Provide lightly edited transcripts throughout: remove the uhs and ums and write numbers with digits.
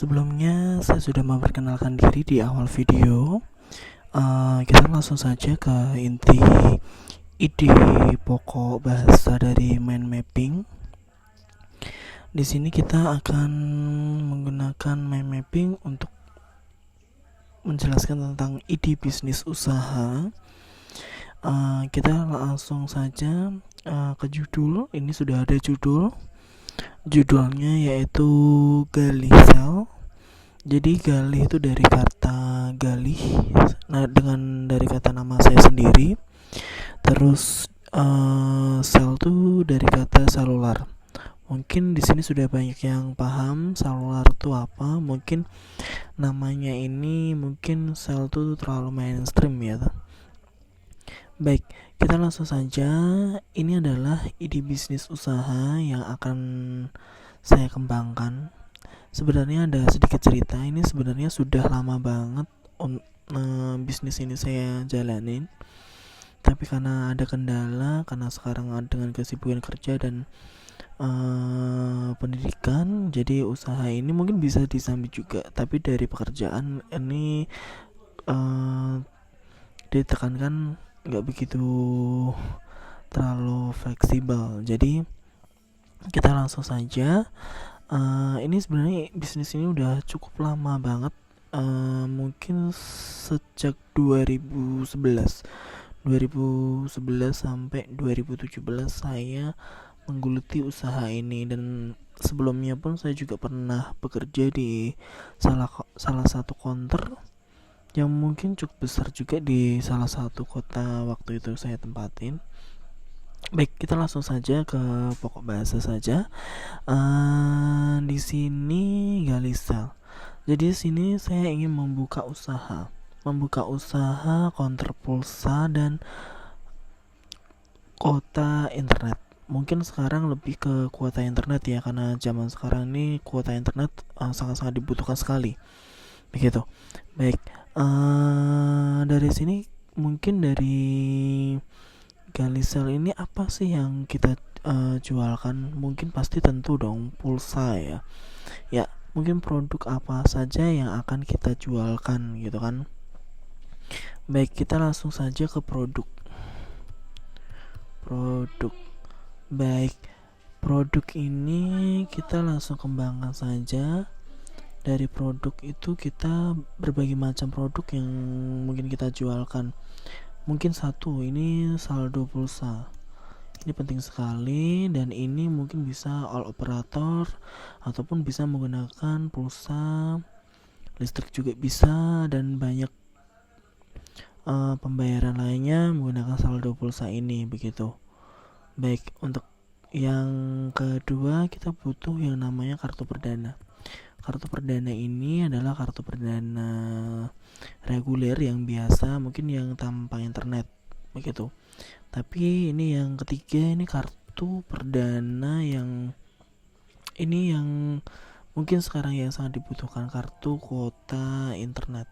Sebelumnya saya sudah memperkenalkan diri di awal video. Kita langsung saja ke inti ide pokok bahasa dari mind mapping. Di sini kita akan menggunakan mind mapping untuk menjelaskan tentang ide bisnis usaha. Kita langsung saja ke judul. Ini sudah ada judulnya yaitu Galisel. Jadi galih itu dari kata galih, nah dengan dari kata nama saya sendiri. Terus sel itu dari kata selular. Mungkin di sini sudah banyak yang paham selular itu apa. Mungkin namanya ini mungkin sel itu terlalu mainstream ya. Baik, kita langsung saja. Ini adalah ide bisnis usaha yang akan saya kembangkan. Sebenarnya ada sedikit cerita. Ini sebenarnya sudah lama banget bisnis ini saya jalanin. Tapi karena ada kendala, karena sekarang dengan kesibukan kerja dan pendidikan, jadi usaha ini mungkin bisa disambi juga. Tapi dari pekerjaan ini ditekankan nggak begitu terlalu fleksibel. Jadi kita langsung saja. Ini sebenarnya bisnis ini udah cukup lama banget. Mungkin sejak 2011 sampai 2017 saya menggeluti usaha ini, dan sebelumnya pun saya juga pernah bekerja di salah satu counter yang mungkin cukup besar juga di salah satu kota waktu itu saya tempatin. Baik, kita langsung saja ke pokok bahasa saja. Di sini Galisel. Jadi di sini saya ingin membuka usaha counter pulsa dan kuota internet. Mungkin sekarang lebih ke kuota internet ya, karena zaman sekarang ini kuota internet sangat-sangat dibutuhkan sekali. Begitu. Baik, dari sini mungkin dari Galisel ini apa sih yang kita jualkan? Mungkin pasti tentu dong pulsa ya. Ya, mungkin produk apa saja yang akan kita jualkan gitu kan. Baik, kita langsung saja ke produk. Baik, produk ini kita langsung kembangkan saja. Dari produk itu kita berbagai macam produk yang mungkin kita jualkan. Mungkin satu, ini saldo pulsa. Ini penting sekali, dan ini mungkin bisa all operator ataupun bisa menggunakan pulsa listrik juga bisa, dan banyak pembayaran lainnya menggunakan saldo pulsa ini begitu. Baik, untuk yang kedua kita butuh yang namanya kartu perdana. Kartu perdana ini adalah kartu perdana reguler yang biasa, mungkin yang tanpa internet begitu. Tapi ini yang ketiga, ini kartu perdana yang mungkin sekarang yang sangat dibutuhkan, kartu kuota internet.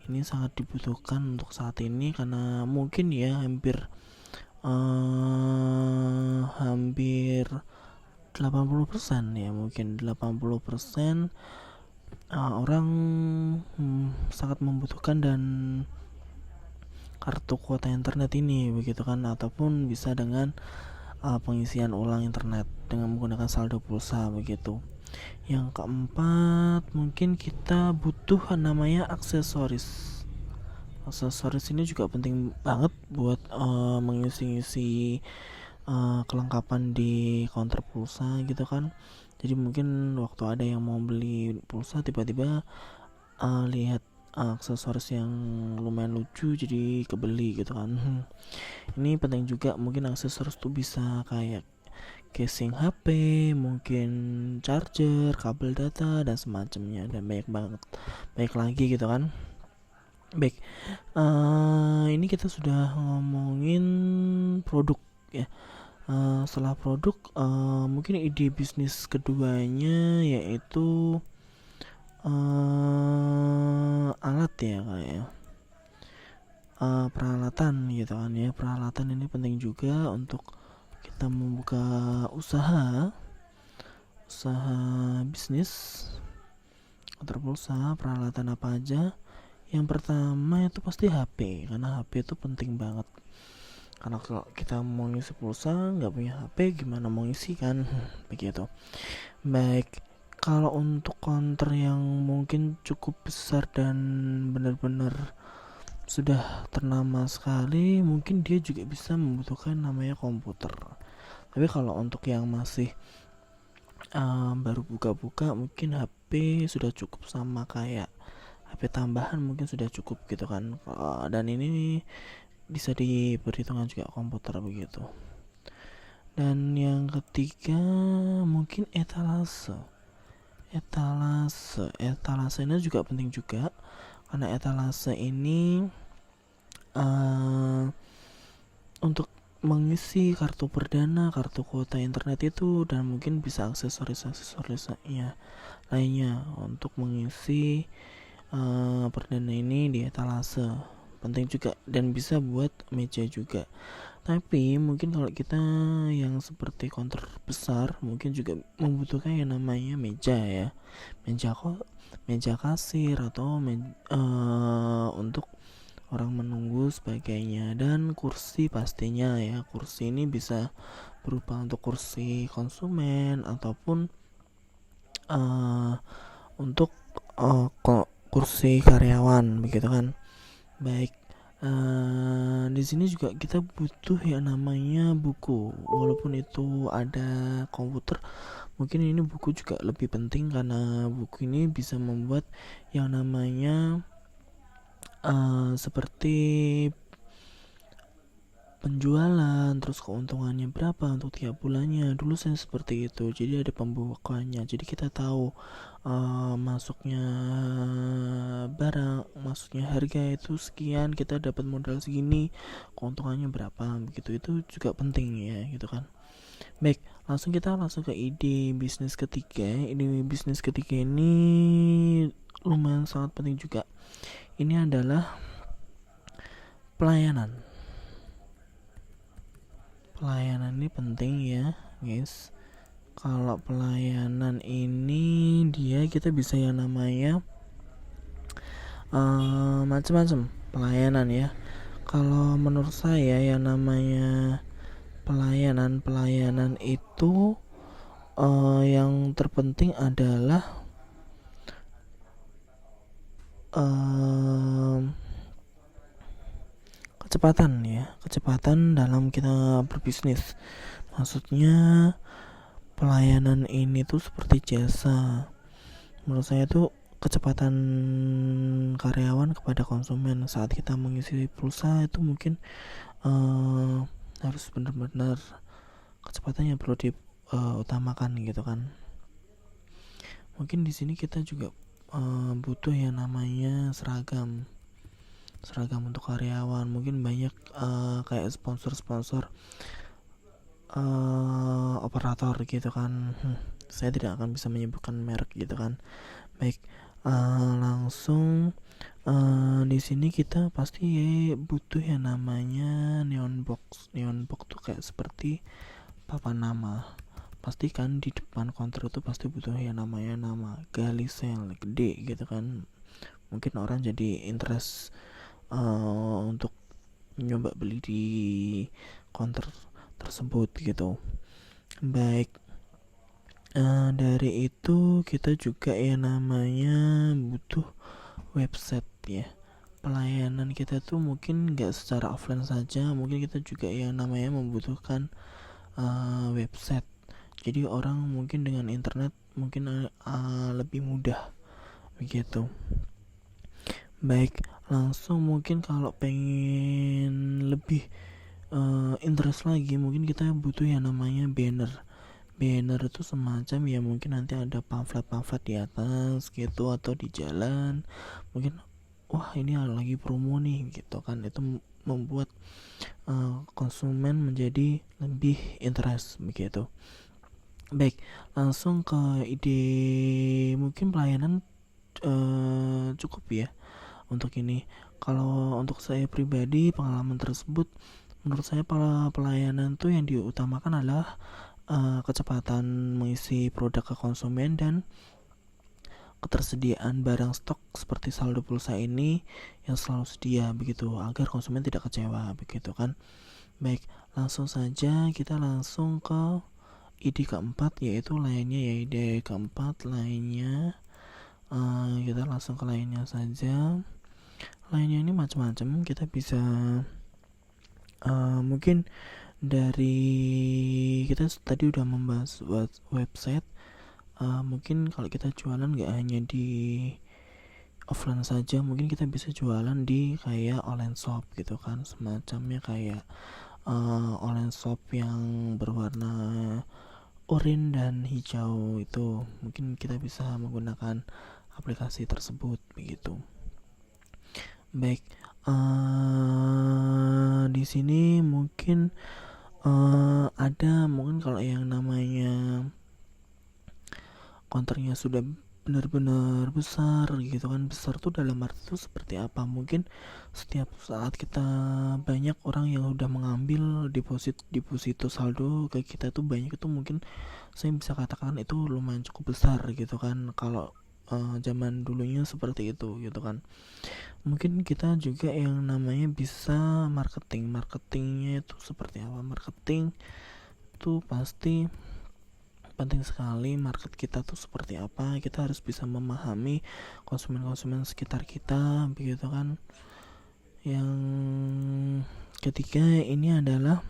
Ini sangat dibutuhkan untuk saat ini karena mungkin ya hampir 80% ya, mungkin 80% orang sangat membutuhkan dan kartu kuota internet ini begitu kan, ataupun bisa dengan pengisian ulang internet dengan menggunakan saldo pulsa begitu. Yang keempat, mungkin kita butuh namanya aksesoris. Aksesoris ini juga penting banget buat mengisi kelengkapan di counter pulsa gitu kan. Jadi mungkin waktu ada yang mau beli pulsa tiba-tiba lihat aksesoris yang lumayan lucu jadi kebeli gitu kan. Ini penting juga, mungkin aksesoris tuh bisa kayak casing HP, mungkin charger, kabel data dan semacamnya, dan banyak lagi gitu kan. Baik, ini kita sudah ngomongin produk ya. Setelah produk, mungkin ide bisnis keduanya yaitu alat ya, kayak peralatan gitu kan ya. Peralatan ini penting juga untuk kita membuka usaha bisnis Konter pulsa, peralatan apa aja? Yang pertama itu pasti HP, karena HP itu penting banget. Karena kalau kita mau ngisi pulsa nggak punya HP, gimana mau ngisi kan? Begitu. Baik, kalau untuk konter yang mungkin cukup besar dan benar-benar sudah ternama sekali, mungkin dia juga bisa membutuhkan namanya komputer. Tapi kalau untuk yang masih baru buka-buka, mungkin HP sudah cukup, sama kayak HP tambahan mungkin sudah cukup gitu kan. Dan ini bisa diperhitungkan juga komputer begitu. Dan yang ketiga mungkin etalase. Etalase ini juga penting juga, karena etalase ini untuk mengisi kartu perdana, kartu kuota internet itu, dan mungkin bisa aksesoris-aksesorisnya lainnya untuk mengisi perdana ini di etalase. Penting juga, dan bisa buat meja juga. Tapi mungkin kalau kita yang seperti konter besar, mungkin juga membutuhkan yang namanya meja ya, meja kasir atau untuk orang menunggu sebagainya. Dan kursi pastinya ya, kursi ini bisa berupa untuk kursi konsumen ataupun untuk kursi karyawan begitu kan. Baik, di sini juga kita butuh yang namanya buku. Walaupun itu ada komputer, mungkin ini buku juga lebih penting, karena buku ini bisa membuat yang namanya seperti penjualan, terus keuntungannya berapa untuk tiap bulannya. Dulu saya seperti itu, jadi ada pembukuannya, jadi kita tahu masuknya barang, masuknya harga itu sekian, kita dapat modal segini, keuntungannya berapa begitu. Itu juga penting ya gitu kan. Baik, kita langsung ke ide bisnis ketiga. Ide bisnis ketiga ini lumayan sangat penting juga. Ini adalah pelayanan. Pelayanan ini penting ya guys. Kalau pelayanan ini kita bisa yang namanya macam-macam pelayanan ya. Kalau menurut saya yang namanya pelayanan itu yang terpenting adalah kecepatan dalam kita berbisnis. Maksudnya pelayanan ini tuh seperti jasa. Menurut saya tuh kecepatan karyawan kepada konsumen saat kita mengisi pulsa itu mungkin harus benar-benar kecepatan yang perlu diutamakan gitu kan. Mungkin di sini kita juga butuh yang namanya seragam untuk karyawan. Mungkin banyak kayak sponsor operator gitu kan. Saya tidak akan bisa menyebutkan merek gitu kan. Baik, langsung di sini kita pasti butuh yang namanya neon box tuh kayak seperti papan nama. Pastikan di depan counter itu pasti butuh yang namanya nama, galisel gede gitu kan. Mungkin orang jadi interest untuk nyoba beli di counter tersebut gitu. Baik, dari itu kita juga yang namanya butuh website ya. Pelayanan kita tuh mungkin gak secara offline saja, mungkin kita juga yang namanya membutuhkan website. Jadi orang mungkin dengan internet mungkin lebih mudah begitu. Baik, langsung mungkin kalau pengen lebih interest lagi, mungkin kita butuh yang namanya banner itu semacam ya, mungkin nanti ada pamflet di atas gitu atau di jalan, mungkin wah ini lagi promo nih gitu kan. Itu membuat konsumen menjadi lebih interest begitu. Baik, langsung ke ide mungkin pelayanan cukup ya untuk ini. Kalau untuk saya pribadi, pengalaman tersebut menurut saya pelayanan tuh yang diutamakan adalah kecepatan mengisi produk ke konsumen dan ketersediaan barang stok seperti saldo pulsa ini yang selalu sedia begitu, agar konsumen tidak kecewa begitu kan. Baik, langsung saja kita langsung ke ide keempat, yaitu lainnya. Ya, ide keempat lainnya, kita langsung ke lainnya saja. Lainnya ini macam-macam, kita bisa mungkin dari kita tadi udah membahas website, mungkin kalau kita jualan nggak hanya di offline saja, mungkin kita bisa jualan di kayak online shop gitu kan, semacamnya kayak online shop yang berwarna oranye dan hijau. Itu mungkin kita bisa menggunakan aplikasi tersebut begitu. Baik, di sini mungkin ada mungkin kalau yang namanya konternya sudah benar-benar besar gitu kan. Besar tuh dalam arti itu seperti apa? Mungkin setiap saat kita banyak orang yang udah mengambil deposito saldo ke kita tuh banyak, itu mungkin saya bisa katakan itu lumayan cukup besar gitu kan, kalau zaman dulunya seperti itu gitu kan. Mungkin kita juga yang namanya bisa marketingnya itu seperti apa. Marketing itu pasti penting sekali. Market kita tuh seperti apa, kita harus bisa memahami konsumen-konsumen sekitar kita begitu kan. Yang ketiga ini adalah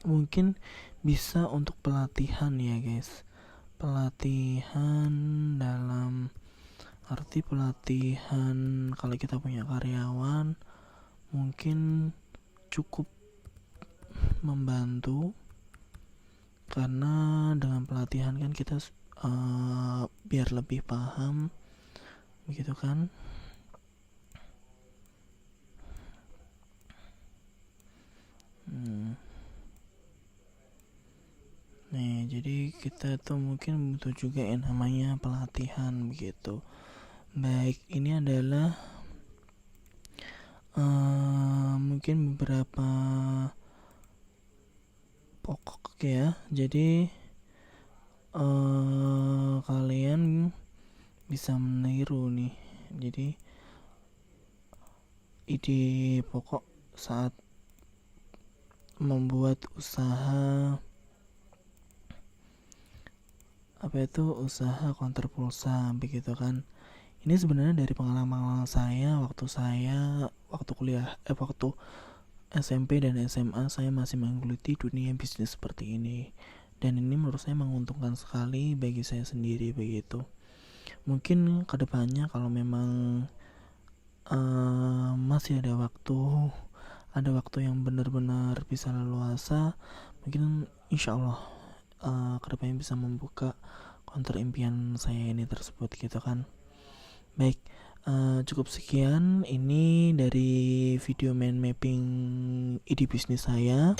mungkin bisa untuk pelatihan ya guys. Pelatihan dalam arti pelatihan, kalau kita punya karyawan mungkin cukup membantu, karena dengan pelatihan kan kita biar lebih paham begitu kan. Nih, jadi kita tuh mungkin butuh juga yang namanya pelatihan begitu. Baik, ini adalah mungkin beberapa pokok ya. Jadi kalian bisa meniru nih. Jadi ide pokok saat membuat usaha usaha konter pulsa begitu kan. Ini sebenarnya dari pengalaman saya waktu kuliah, waktu SMP dan SMA, saya masih menggeluti dunia bisnis seperti ini, dan ini menurut saya menguntungkan sekali bagi saya sendiri begitu. Mungkin kedepannya kalau memang masih ada waktu yang benar-benar bisa leluasa, mungkin insya Allah kedepannya bisa membuka konter impian saya ini tersebut gitu kan. Baik, cukup sekian ini dari video mind mapping ide bisnis saya.